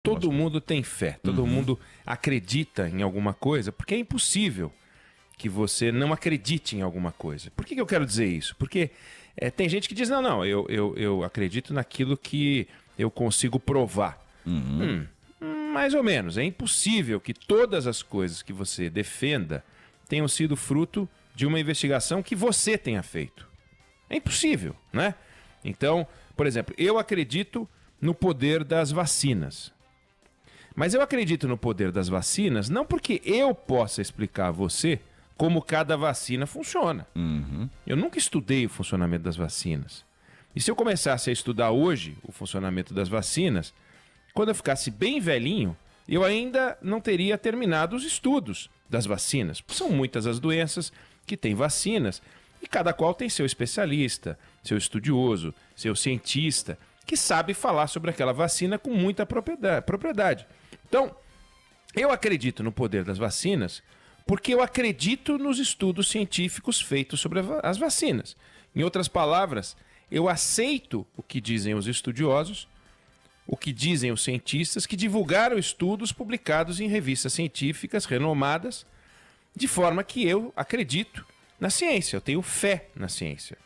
Todo mundo tem fé, todo mundo acredita em alguma coisa, porque é impossível que você não acredite em alguma coisa. Por que eu quero dizer isso? Porque tem gente que diz, não, eu acredito naquilo que eu consigo provar. Mais ou menos, é impossível que todas as coisas que você defenda tenham sido fruto de uma investigação que você tenha feito. É impossível, né? Então, por exemplo, eu acredito no poder das vacinas. Mas eu acredito no poder das vacinas não porque eu possa explicar a você como cada vacina funciona. Eu nunca estudei o funcionamento das vacinas. E se eu começasse a estudar hoje o funcionamento das vacinas, quando eu ficasse bem velhinho, eu ainda não teria terminado os estudos das vacinas. São muitas as doenças que têm vacinas e cada qual tem seu especialista, seu estudioso, seu cientista, que sabe falar sobre aquela vacina com muita propriedade. Então, eu acredito no poder das vacinas porque eu acredito nos estudos científicos feitos sobre as vacinas. Em outras palavras, eu aceito o que dizem os estudiosos, o que dizem os cientistas que divulgaram estudos publicados em revistas científicas renomadas, de forma que eu acredito na ciência, eu tenho fé na ciência.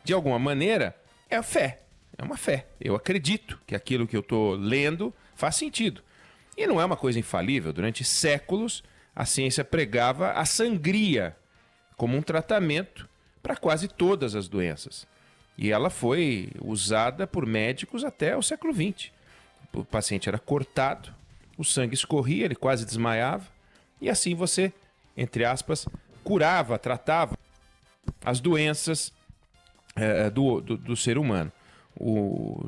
De alguma maneira, é a fé, é uma fé. Eu acredito que aquilo que eu estou lendo faz sentido. E não é uma coisa infalível. Durante séculos, a ciência pregava a sangria como um tratamento para quase todas as doenças. E ela foi usada por médicos até o século XX. O paciente era cortado, o sangue escorria, ele quase desmaiava, e assim você, entre aspas, curava, tratava as doenças do ser humano. O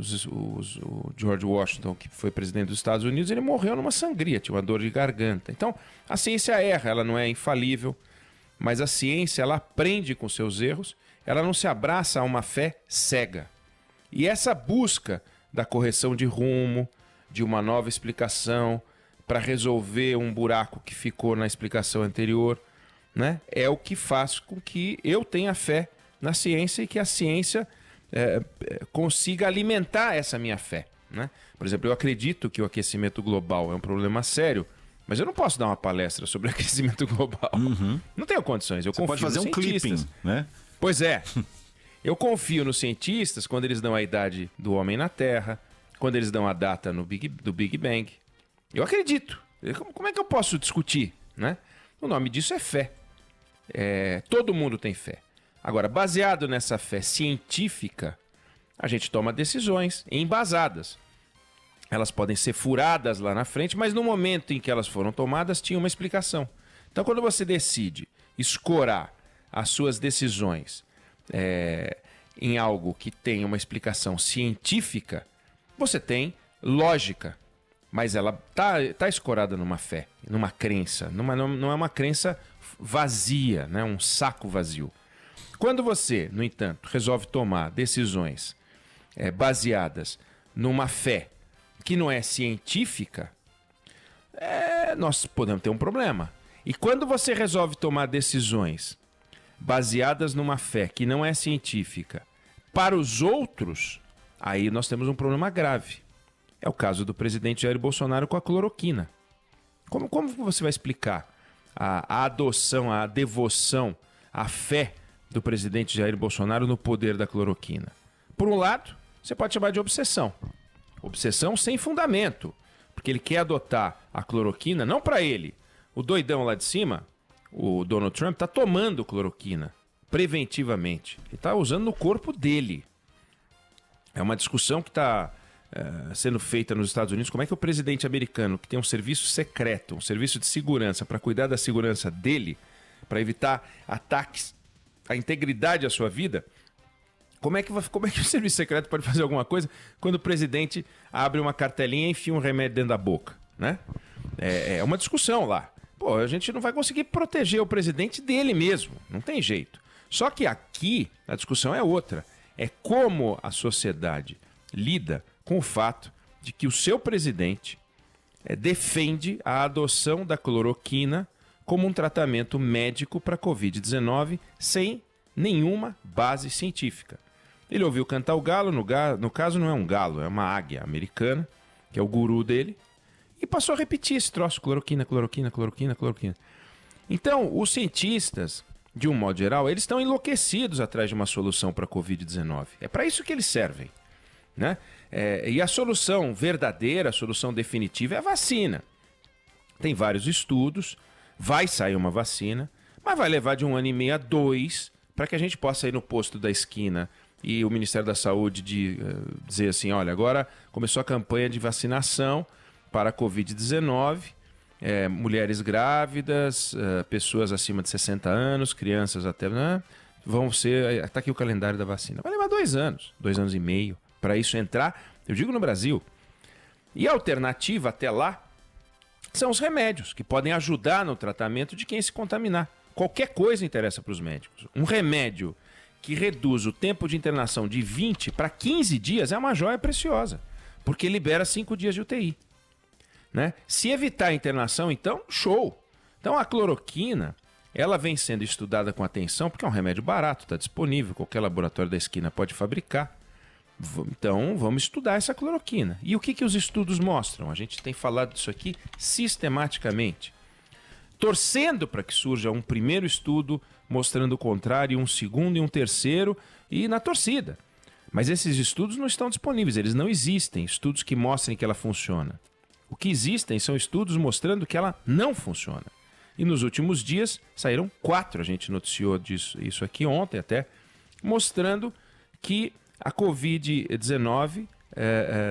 George Washington, que foi presidente dos Estados Unidos, ele morreu numa sangria, tinha uma dor de garganta. Então, a ciência erra, ela não é infalível, mas a ciência, ela aprende com seus erros, ela não se abraça a uma fé cega. E essa busca da correção de rumo, de uma nova explicação, para resolver um buraco que ficou na explicação anterior, né, é o que faz com que eu tenha fé na ciência e que a ciência consiga alimentar essa minha fé, né? Por exemplo, eu acredito que o aquecimento global é um problema sério, mas eu não posso dar uma palestra sobre aquecimento global. Não tenho condições. Você pode fazer um clipping, né? Pois é. Eu confio nos cientistas quando eles dão a idade do homem na Terra, quando eles dão a data do Big Bang. Eu acredito. Como é que eu posso discutir, né? O nome disso é fé. Todo mundo tem fé. Agora, baseado nessa fé científica, a gente toma decisões embasadas. Elas podem ser furadas lá na frente, mas no momento em que elas foram tomadas, tinha uma explicação. Então, quando você decide escorar as suas decisões em algo que tem uma explicação científica, você tem lógica, mas ela tá escorada numa fé, numa crença, não é uma crença vazia, né? Um saco vazio. Quando você, no entanto, resolve tomar decisões baseadas numa fé que não é científica, nós podemos ter um problema. E quando você resolve tomar decisões baseadas numa fé que não é científica para os outros, aí nós temos um problema grave. É o caso do presidente Jair Bolsonaro com a cloroquina. Como você vai explicar a adoção, a devoção, a fé do presidente Jair Bolsonaro no poder da cloroquina? Por um lado, você pode chamar de obsessão. Obsessão sem fundamento, porque ele quer adotar a cloroquina, não para ele. O doidão lá de cima, o Donald Trump, está tomando cloroquina preventivamente. Ele está usando no corpo dele. É uma discussão que está sendo feita nos Estados Unidos. Como é que o presidente americano, que tem um serviço secreto, um serviço de segurança para cuidar da segurança dele, para evitar ataques à integridade da sua vida, como é que o serviço secreto pode fazer alguma coisa quando o presidente abre uma cartelinha e enfia um remédio dentro da boca, né? É uma discussão lá. Pô, a gente não vai conseguir proteger o presidente dele mesmo, não tem jeito. Só que aqui a discussão é outra. É como a sociedade lida com o fato de que o seu presidente defende a adoção da cloroquina como um tratamento médico para a Covid-19 sem nenhuma base científica. Ele ouviu cantar o galo, no caso não é um galo, é uma águia americana, que é o guru dele, e passou a repetir esse troço, cloroquina, cloroquina, cloroquina, cloroquina. Então, os cientistas, de um modo geral, eles estão enlouquecidos atrás de uma solução para a Covid-19. É para isso que eles servem, né? E a solução verdadeira, a solução definitiva é a vacina. Tem vários estudos, vai sair uma vacina, mas vai levar de 1 ano e meio a 2 para que a gente possa ir no posto da esquina e o Ministério da Saúde dizer assim, olha, agora começou a campanha de vacinação para a Covid-19, mulheres grávidas, pessoas acima de 60 anos, crianças até... vão ser... Está aqui o calendário da vacina. Vai levar 2 anos, 2 anos e meio para isso entrar, eu digo no Brasil. E a alternativa até lá são os remédios, que podem ajudar no tratamento de quem se contaminar. Qualquer coisa interessa para os médicos. Um remédio que reduz o tempo de internação de 20 para 15 dias é uma joia preciosa, porque libera 5 dias de UTI. Né? Se evitar a internação, então, show! Então a cloroquina, ela vem sendo estudada com atenção, porque é um remédio barato, está disponível, qualquer laboratório da esquina pode fabricar. Então, vamos estudar essa cloroquina. E o que os estudos mostram? A gente tem falado disso aqui sistematicamente. Torcendo para que surja um primeiro estudo mostrando o contrário, um segundo e um terceiro, e na torcida. Mas esses estudos não estão disponíveis, eles não existem, estudos que mostrem que ela funciona. O que existem são estudos mostrando que ela não funciona. E nos últimos dias saíram 4, a gente noticiou isso aqui ontem até, mostrando que a Covid-19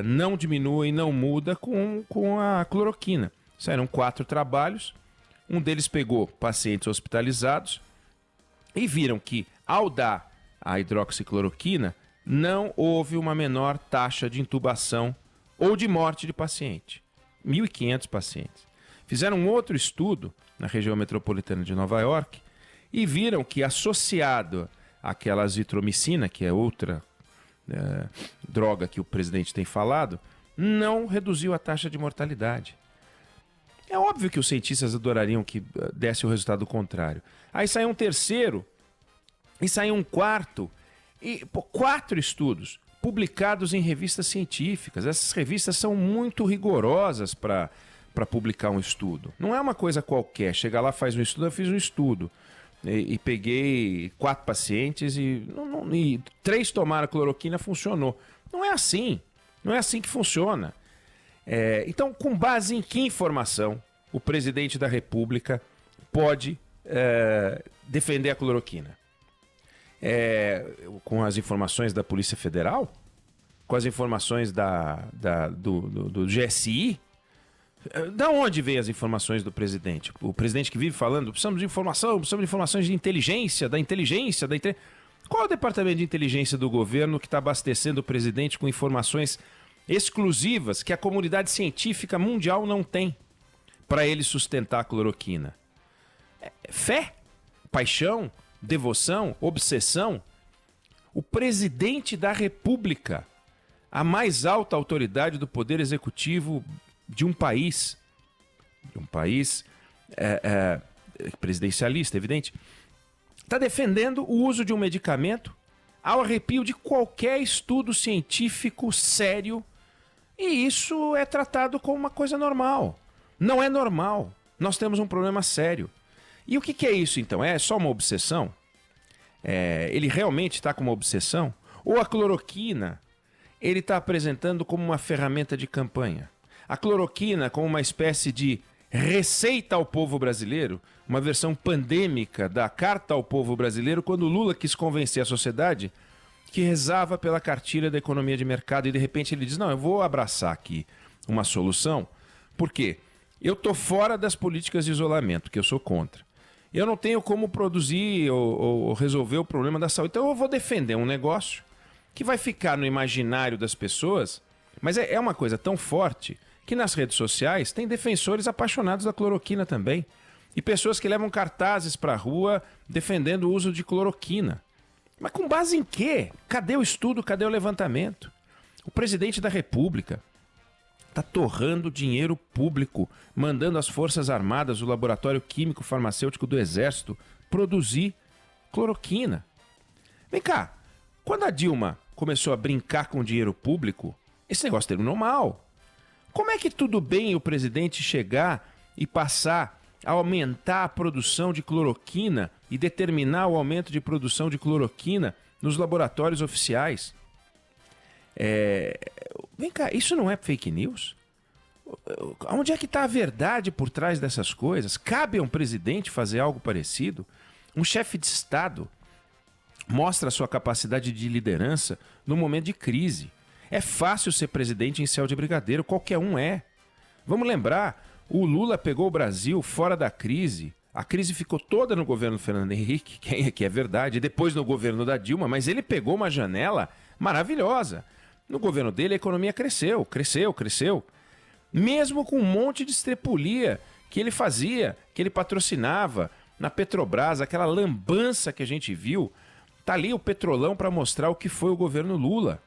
não diminui, não muda com a cloroquina. Saíram 4 trabalhos, um deles pegou pacientes hospitalizados e viram que ao dar a hidroxicloroquina não houve uma menor taxa de intubação ou de morte de paciente. 1.500 pacientes. Fizeram um outro estudo na região metropolitana de Nova York e viram que associado àquela azitromicina, que é outra droga que o presidente tem falado, não reduziu a taxa de mortalidade. É óbvio que os cientistas adorariam que desse o resultado contrário. Aí saiu um terceiro, e saiu um quarto, e 4 estudos publicados em revistas científicas. Essas revistas são muito rigorosas para publicar um estudo. Não é uma coisa qualquer, chega lá, faz um estudo, eu fiz um estudo. E peguei 4 pacientes e 3 tomaram cloroquina, funcionou. Não é assim. Não é assim que funciona. Então, com base em que informação o presidente da República pode defender a cloroquina? Com as informações da Polícia Federal? Com as informações do GSI? Da onde vêm as informações do presidente? O presidente que vive falando, precisamos de informações de inteligência, da inteligência. Qual é o departamento de inteligência do governo que está abastecendo o presidente com informações exclusivas que a comunidade científica mundial não tem para ele sustentar a cloroquina? Fé? Paixão? Devoção? Obsessão? O presidente da República, a mais alta autoridade do poder executivo de um país presidencialista, evidente, está defendendo o uso de um medicamento ao arrepio de qualquer estudo científico sério, e isso é tratado como uma coisa normal. Não é normal. Nós temos um problema sério. E o que é isso, então? É só uma obsessão? Ele realmente está com uma obsessão? Ou a cloroquina ele está apresentando como uma ferramenta de campanha? A cloroquina como uma espécie de receita ao povo brasileiro, uma versão pandêmica da carta ao povo brasileiro, quando Lula quis convencer a sociedade que rezava pela cartilha da economia de mercado e de repente ele diz, não, eu vou abraçar aqui uma solução, porque eu estou fora das políticas de isolamento, que eu sou contra. Eu não tenho como produzir ou resolver o problema da saúde, então eu vou defender um negócio que vai ficar no imaginário das pessoas, mas é uma coisa tão forte que nas redes sociais tem defensores apaixonados da cloroquina também. E pessoas que levam cartazes para a rua defendendo o uso de cloroquina. Mas com base em quê? Cadê o estudo? Cadê o levantamento? O presidente da República está torrando dinheiro público, mandando as Forças Armadas, o Laboratório Químico Farmacêutico do Exército, produzir cloroquina. Vem cá, quando a Dilma começou a brincar com dinheiro público, esse negócio terminou mal. Como é que tudo bem o presidente chegar e passar a aumentar a produção de cloroquina e determinar o aumento de produção de cloroquina nos laboratórios oficiais? Vem cá, isso não é fake news? Onde é que está a verdade por trás dessas coisas? Cabe a um presidente fazer algo parecido? Um chefe de Estado mostra a sua capacidade de liderança no momento de crise. É fácil ser presidente em céu de brigadeiro, qualquer um é. Vamos lembrar, o Lula pegou o Brasil fora da crise. A crise ficou toda no governo Fernando Henrique, que é verdade, e depois no governo da Dilma, mas ele pegou uma janela maravilhosa. No governo dele a economia cresceu. Mesmo com um monte de estrepulia que ele fazia, que ele patrocinava na Petrobras, aquela lambança que a gente viu. Tá ali o petrolão para mostrar o que foi o governo Lula.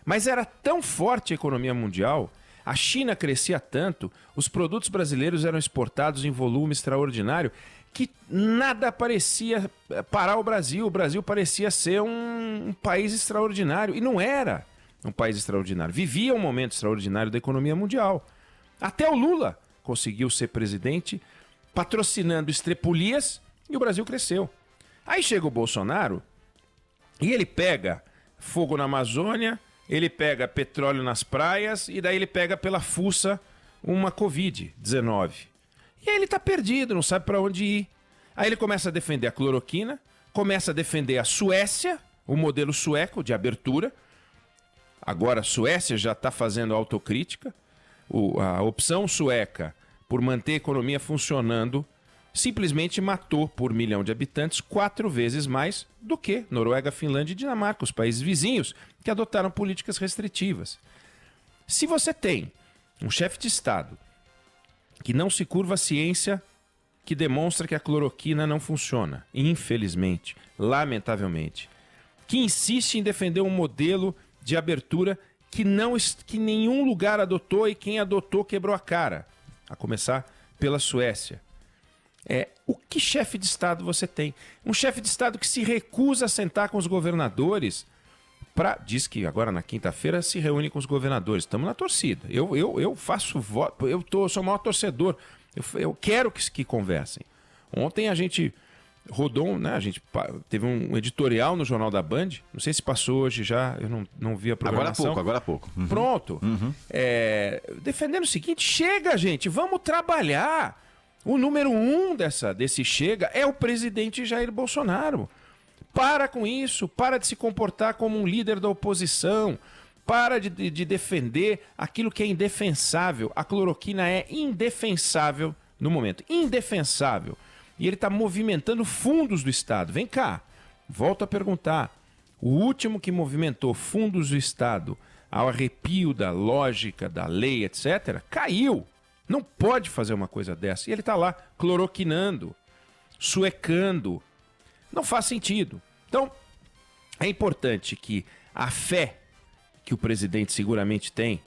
Mas era tão forte a economia mundial, a China crescia tanto, os produtos brasileiros eram exportados em volume extraordinário, que nada parecia parar o Brasil. O Brasil parecia ser um país extraordinário. E não era um país extraordinário. Vivia um momento extraordinário da economia mundial. Até o Lula conseguiu ser presidente patrocinando estrepulias e o Brasil cresceu. Aí chega o Bolsonaro e ele pega fogo na Amazônia, ele pega petróleo nas praias e daí ele pega pela fuça uma Covid-19. E aí ele tá perdido, não sabe para onde ir. Aí ele começa a defender a cloroquina, começa a defender a Suécia, o modelo sueco de abertura. Agora a Suécia já está fazendo autocrítica. A opção sueca por manter a economia funcionando simplesmente matou por milhão de habitantes 4 vezes mais do que Noruega, Finlândia e Dinamarca, os países vizinhos que adotaram políticas restritivas. Se você tem um chefe de Estado que não se curva à ciência, que demonstra que a cloroquina não funciona, infelizmente, lamentavelmente, que insiste em defender um modelo de abertura que nenhum lugar adotou e quem adotou quebrou a cara, a começar pela Suécia. O que chefe de Estado você tem? Um chefe de Estado que se recusa a sentar com os governadores diz que agora na quinta-feira se reúne com os governadores. Estamos na torcida. Eu faço voto, sou o maior torcedor. Eu quero que conversem. Ontem a gente rodou, né? A gente teve um editorial no Jornal da Band. Não sei se passou hoje já, eu não vi a programação. Agora há pouco. Uhum. Pronto. Uhum. Defendendo o seguinte, chega, gente, vamos trabalhar. O número 1 desse chega é o presidente Jair Bolsonaro. Para com isso, para de se comportar como um líder da oposição, para de defender aquilo que é indefensável. A cloroquina é indefensável no momento, indefensável. E ele está movimentando fundos do Estado. Vem cá, volto a perguntar. O último que movimentou fundos do Estado ao arrepio da lógica, da lei, etc., caiu. Não pode fazer uma coisa dessa. E ele está lá cloroquinando, suecando. Não faz sentido. Então, é importante que a fé que o presidente seguramente tem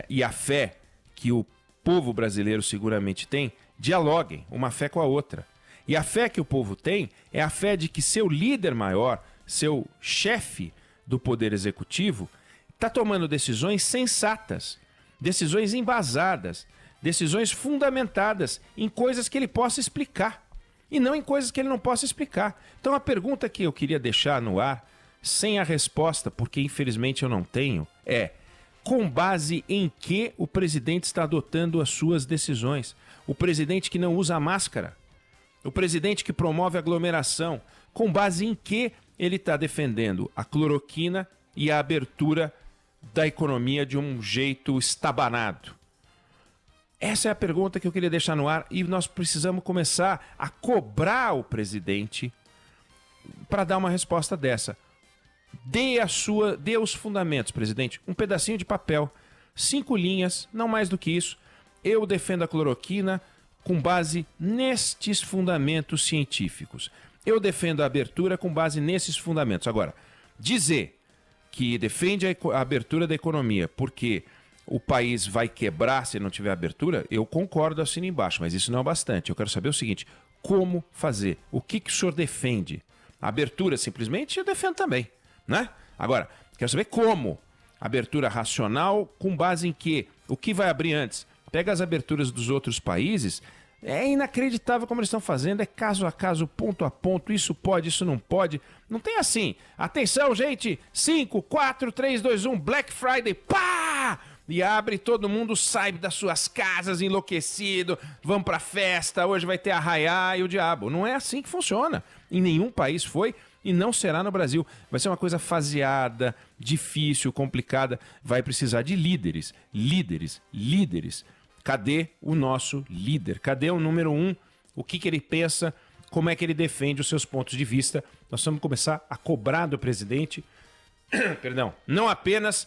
e a fé que o povo brasileiro seguramente tem, dialoguem uma fé com a outra. E a fé que o povo tem é a fé de que seu líder maior, seu chefe do poder executivo, está tomando decisões sensatas, decisões embasadas, decisões fundamentadas em coisas que ele possa explicar e não em coisas que ele não possa explicar. Então a pergunta que eu queria deixar no ar, sem a resposta, porque infelizmente eu não tenho, é: com base em que o presidente está adotando as suas decisões? O presidente que não usa máscara, o presidente que promove aglomeração, com base em que ele está defendendo a cloroquina e a abertura da economia de um jeito estabanado? Essa é a pergunta que eu queria deixar no ar e nós precisamos começar a cobrar o presidente para dar uma resposta dessa. Dê os fundamentos, presidente. Um pedacinho de papel, 5 linhas, não mais do que isso. Eu defendo a cloroquina com base nestes fundamentos científicos. Eu defendo a abertura com base nesses fundamentos. Agora, dizer que defende a abertura da economia porque o país vai quebrar se não tiver abertura, eu concordo, assino embaixo, mas isso não é bastante. Eu quero saber o seguinte: como fazer? O que o senhor defende? A abertura, simplesmente, eu defendo também, né? Agora, quero saber como. Abertura racional, com base em quê? O que vai abrir antes? Pega as aberturas dos outros países, é inacreditável como eles estão fazendo, é caso a caso, ponto a ponto, isso pode, isso não pode. Não tem assim. Atenção, gente, 5, 4, 3, 2, 1, Black Friday, pá! E abre, todo mundo sai das suas casas enlouquecido, vamos pra festa, hoje vai ter arraiá e o diabo. Não é assim que funciona. Em nenhum país foi e não será no Brasil. Vai ser uma coisa faseada, difícil, complicada. Vai precisar de líderes, líderes, líderes. Cadê o nosso líder? Cadê o número 1? O que ele pensa? Como é que ele defende os seus pontos de vista? Nós vamos começar a cobrar do presidente, perdão, não apenas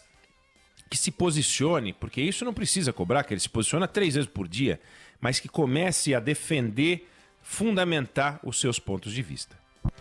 que se posicione, porque isso não precisa cobrar, que ele se posiciona 3 vezes por dia, mas que comece a defender, fundamentar os seus pontos de vista.